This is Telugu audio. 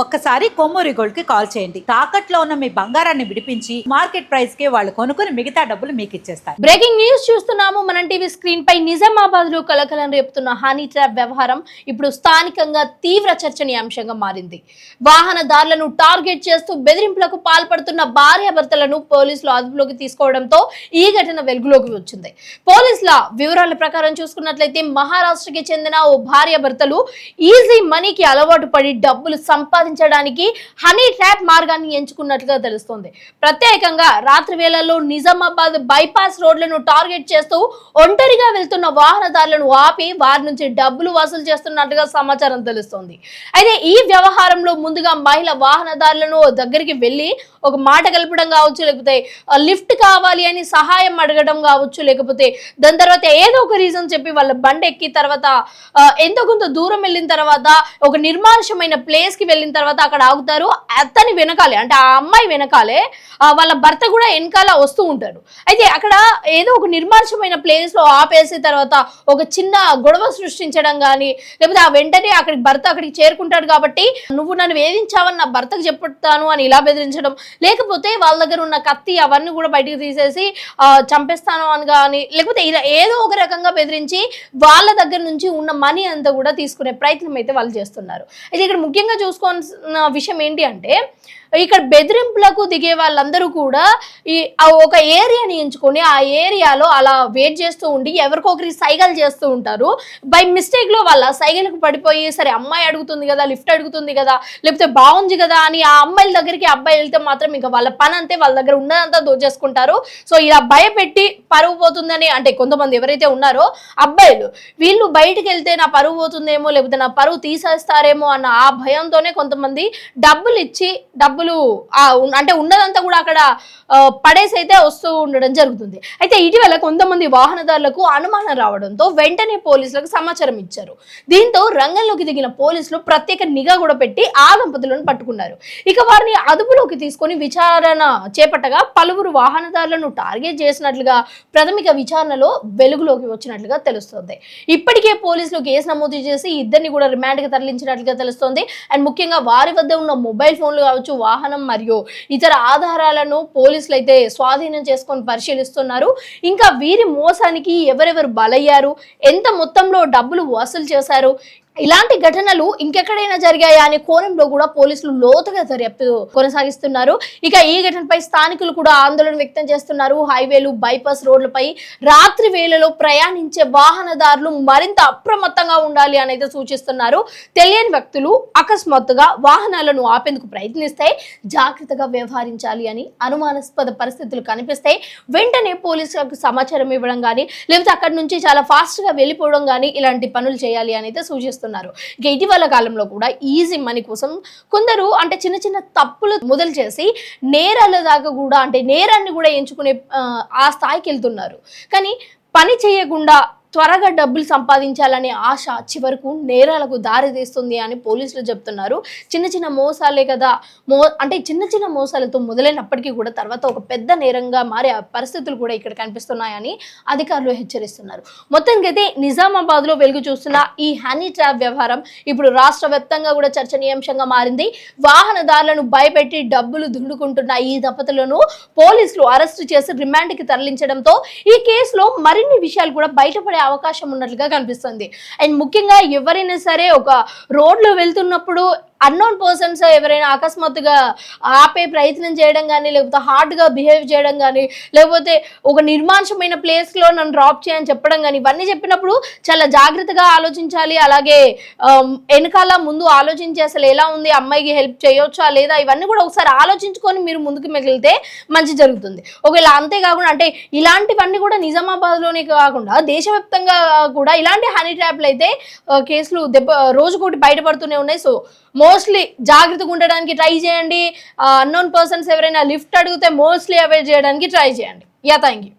ఒక్కసారి కొమ్మూరి గోల్డ్ కి కాల్ చేయండి. తాకట్లో ఉన్న మీ బంగారాన్ని విడిపించి మార్కెట్ ప్రైస్ కి వాళ్ళు కొనుక్కుని మిగతా డబ్బులు మీకు ఇచ్చేస్తారు. బ్రేకింగ్ న్యూస్ చూస్తున్నాము. మన టీవీ స్క్రీన్ పై నిజామాబాద్ లో కలకలం రేపుతున్న హనీ ట్రాప్ వ్యవహారం ఇప్పుడు స్థానికంగా తీవ్ర చర్చనీయాంశంగా మారింది. వాహనదారులను టార్గెట్ చేస్తూ బెదిరింపులకు పాల్పడుతున్న భార్యాభర్తలను పోలీసులు అదుపులోకి తీసుకోవడంతో ఈ ఘటన వెలుగులోకి వచ్చింది. పోలీసుల వివరాల ప్రకారం చూసుకున్నట్లయితే మహారాష్ట్రకి చెందిన ఓ భార్యాభర్తలు ఈజీ మనీకి అలవాటు పడి డబ్బులు సంపాదించడానికి హనీ ట్రాప్ మార్గాన్ని ఎంచుకున్నట్లుగా తెలుస్తోంది. ప్రత్యేకంగా రాత్రి వేళల్లో నిజామాబాద్ బైపాస్ రోడ్లను టార్గెట్ చేస్తూ ఒంటరిగా వెళ్తున్న వాహనదారులను ఆపి వారి నుంచి డబ్బులు వసూలు చేస్తున్నట్లుగా సమాచారం తెలుస్తోంది. అయితే ఈ వ్యవహారంలో ముందుగా మహిళ వాహనదారులను దగ్గరికి వెళ్లి ఒక మాట కలపడం కావచ్చు, లేకపోతే లిఫ్ట్ కావాలి అని సహాయం అడగడం కావచ్చు, లేకపోతే దాని తర్వాత ఏదో ఒక రీజన్ చెప్పి వాళ్ళ బండి ఎక్కి తర్వాత ఎంతో కొంత దూరం వెళ్ళిన తర్వాత ఒక నిర్మానుషమైన ప్లేస్ కి వెళ్ళిన తర్వాత అక్కడ ఆగుతారు. అతని వెనకాలే అంటే ఆ అమ్మాయి వెనకాలే వాళ్ళ భర్త కూడా వెనకాల వస్తూ ఉంటాడు. అయితే అక్కడ ఏదో ఒక నిర్మానుషమైన ప్లేస్ లో ఆపేసిన తర్వాత ఒక చిన్న గొడవ సృష్టించడం కానీ, లేకపోతే ఆ వెంటనే భర్త అక్కడికి చేరుకుంటాడు కాబట్టి నువ్వు నన్ను వేధించావని నా భర్తకు చెప్పుతాను అని ఇలా బెదిరించడం, లేకపోతే వాళ్ళ దగ్గర ఉన్న కత్తి అవన్నీ కూడా బయటకు తీసేసి చంపేస్తాను అని కానీ, లేకపోతే ఇలా ఏదో ఒక రకంగా బెదిరించి వాళ్ళ దగ్గర నుంచి ఉన్న మనీ అంతా కూడా తీసుకునే ప్రయత్నం అయితే వాళ్ళు చేస్తున్నారు. అయితే ఇక్కడ ముఖ్యంగా చూసుకోవాల్సిన విషయం ఏంటి అంటే, ఇక్కడ బెదిరింపులకు దిగే వాళ్ళందరూ కూడా ఈ ఒక ఏరియాని ఎంచుకొని ఆ ఏరియాలో అలా వెయిట్ చేస్తూ ఉండి ఎవరికొకరికి సైగలు చేస్తూ ఉంటారు. బై మిస్టేక్ లో వాళ్ళ సైగలకు పడిపోయి సరే అమ్మాయి అడుగుతుంది కదా, లిఫ్ట్ అడుగుతుంది కదా, లేకపోతే బాగుంది కదా అని ఆ అమ్మాయిల దగ్గరికి అబ్బాయి వెళ్తే మాత్రం ఇంకా వాళ్ళ పని అంతే, వాళ్ళ దగ్గర ఉన్నదంతా దోచేసుకుంటారు. సో ఇలా భయపెట్టి పరువు పోతుందని, అంటే కొంతమంది ఎవరైతే ఉన్నారో అబ్బాయిలు వీళ్ళు బయటికి వెళ్తే నా పరువు పోతుందేమో, లేకపోతే నా పరువు తీసేస్తారేమో అన్న ఆ భయంతోనే కొంతమంది డబ్బులు ఇచ్చి అంటే ఉన్నదంతా కూడా అక్కడ పడేసి అయితే వస్తూ ఉండడం జరుగుతుంది. అయితే ఇటీవల కొంతమంది వాహనదారులకు అనుమానం రావడంతో వెంటనే పోలీసులకు సమాచారం ఇచ్చారు. దీంతో రంగంలోకి దిగిన పోలీసులు ప్రత్యేక నిఘా కూడా పెట్టి ఆ దంపతులను పట్టుకున్నారు. ఇక వారిని అదుపులోకి తీసుకొని విచారణ చేపట్టగా పలువురు వాహనదారులను టార్గెట్ చేసినట్లుగా ప్రాథమిక విచారణలో వెలుగులోకి వచ్చినట్లుగా తెలుస్తోంది. ఇప్పటికే పోలీసులు కేసు నమోదు చేసి ఇద్దరిని కూడా రిమాండ్ కి తరలించినట్లుగా తెలుస్తోంది. అండ్ ముఖ్యంగా వారి వద్ద ఉన్న మొబైల్ ఫోన్లు కావచ్చు, వాహనం మరియు ఇతర ఆధారాలను పోలీసులు అయితే స్వాధీనం చేసుకొని పరిశీలిస్తున్నారు. ఇంకా వీరి మోసానికి ఎవరెవరు బలయ్యారు, ఎంత మొత్తంలో డబ్బులు వసూలు చేశారు, ఇలాంటి ఘటనలు ఇంకెక్కడైనా జరిగాయా అనే కోణంలో కూడా పోలీసులు లోతుగా దర్యాప్తు కొనసాగిస్తున్నారు. ఇక ఈ ఘటనపై స్థానికులు కూడా ఆందోళన వ్యక్తం చేస్తున్నారు. హైవేలు, బైపాస్ రోడ్లపై రాత్రి వేళలో ప్రయాణించే వాహనదారులు మరింత అప్రమత్తంగా ఉండాలి అనేది సూచిస్తున్నారు. తెలియని వ్యక్తులు అకస్మాత్తుగా వాహనాలను ఆపేందుకు ప్రయత్నిస్తే జాగ్రత్తగా వ్యవహరించాలి అని, అనుమానాస్పద పరిస్థితులు కనిపిస్తే వెంటనే పోలీసులకు సమాచారం ఇవ్వడం కానీ, లేకపోతే అక్కడి నుంచి చాలా ఫాస్ట్ గా వెళ్ళిపోవడం కానీ ఇలాంటి పనులు చేయాలి అని అయితే సూచిస్తున్నారు. ఇక ఇటీవల కాలంలో కూడా ఈజీ మనీ కోసం కొందరు అంటే చిన్న చిన్న తప్పులు మొదలు చేసి నేరాల దాకా కూడా అంటే నేరాన్ని కూడా ఎంచుకునే ఆ స్థాయికి వెళ్తున్నారు. కానీ పని చేయకుండా త్వరగా డబ్బులు సంపాదించాలనే ఆశ చివరకు నేరాలకు దారి తీస్తుంది అని పోలీసులు చెప్తున్నారు. చిన్న చిన్న మోసాలే కదా, అంటే చిన్న చిన్న మోసాలతో మొదలైనప్పటికీ కూడా తర్వాత ఒక పెద్ద నేరంగా మారే పరిస్థితులు కూడా ఇక్కడ కనిపిస్తున్నాయని అధికారులు హెచ్చరిస్తున్నారు. మొత్తానికైతే నిజామాబాద్ లో వెలుగు చూస్తున్న ఈ హనీ ట్రాప్ వ్యవహారం ఇప్పుడు రాష్ట్ర వ్యాప్తంగా కూడా చర్చనీయాంశంగా మారింది. వాహనదారులను భయపెట్టి డబ్బులు దుండుకుంటున్న ఈ దంపతులను పోలీసులు అరెస్టు చేసి రిమాండ్ కి తరలించడంతో ఈ కేసులో మరిన్ని విషయాలు కూడా బయటపడే అవకాశం ఉన్నట్లుగా కనిపిస్తుంది. అండ్ ముఖ్యంగా ఎవరైనా సరే ఒక రోడ్లో వెళ్తున్నప్పుడు అన్నోన్ పర్సన్స్ ఎవరైనా అకస్మాత్తుగా ఆపే ప్రయత్నం చేయడం కానీ, లేకపోతే హార్డ్గా బిహేవ్ చేయడం కానీ, లేకపోతే ఒక నిర్మానుషమైన ప్లేస్లో నన్ను డ్రాప్ చేయని చెప్పడం కానీ, ఇవన్నీ చెప్పినప్పుడు చాలా జాగ్రత్తగా ఆలోచించాలి. అలాగే వెనకాల ముందు ఆలోచించి అసలు ఎలా ఉంది, అమ్మాయికి హెల్ప్ చేయొచ్చా లేదా, ఇవన్నీ కూడా ఒకసారి ఆలోచించుకొని మీరు ముందుకు మిగిలితే మంచి జరుగుతుంది. ఒకవేళ అంతేకాకుండా అంటే ఇలాంటివన్నీ కూడా నిజామాబాద్లోనే కాకుండా దేశవ్యాప్తంగా కూడా ఇలాంటి హనీ ట్రాప్లు అయితే కేసులు రోజుకోటి బయటపడుతూనే ఉన్నాయి. సో మోస్ట్లీ జాగ్రత్తగా ఉండడానికి ట్రై చేయండి. అన్నోన్ పర్సన్స్ ఎవరైనా లిఫ్ట్ అడిగితే మోస్ట్లీ అవాయిడ్ చేయడానికి ట్రై చేయండి. Thank you.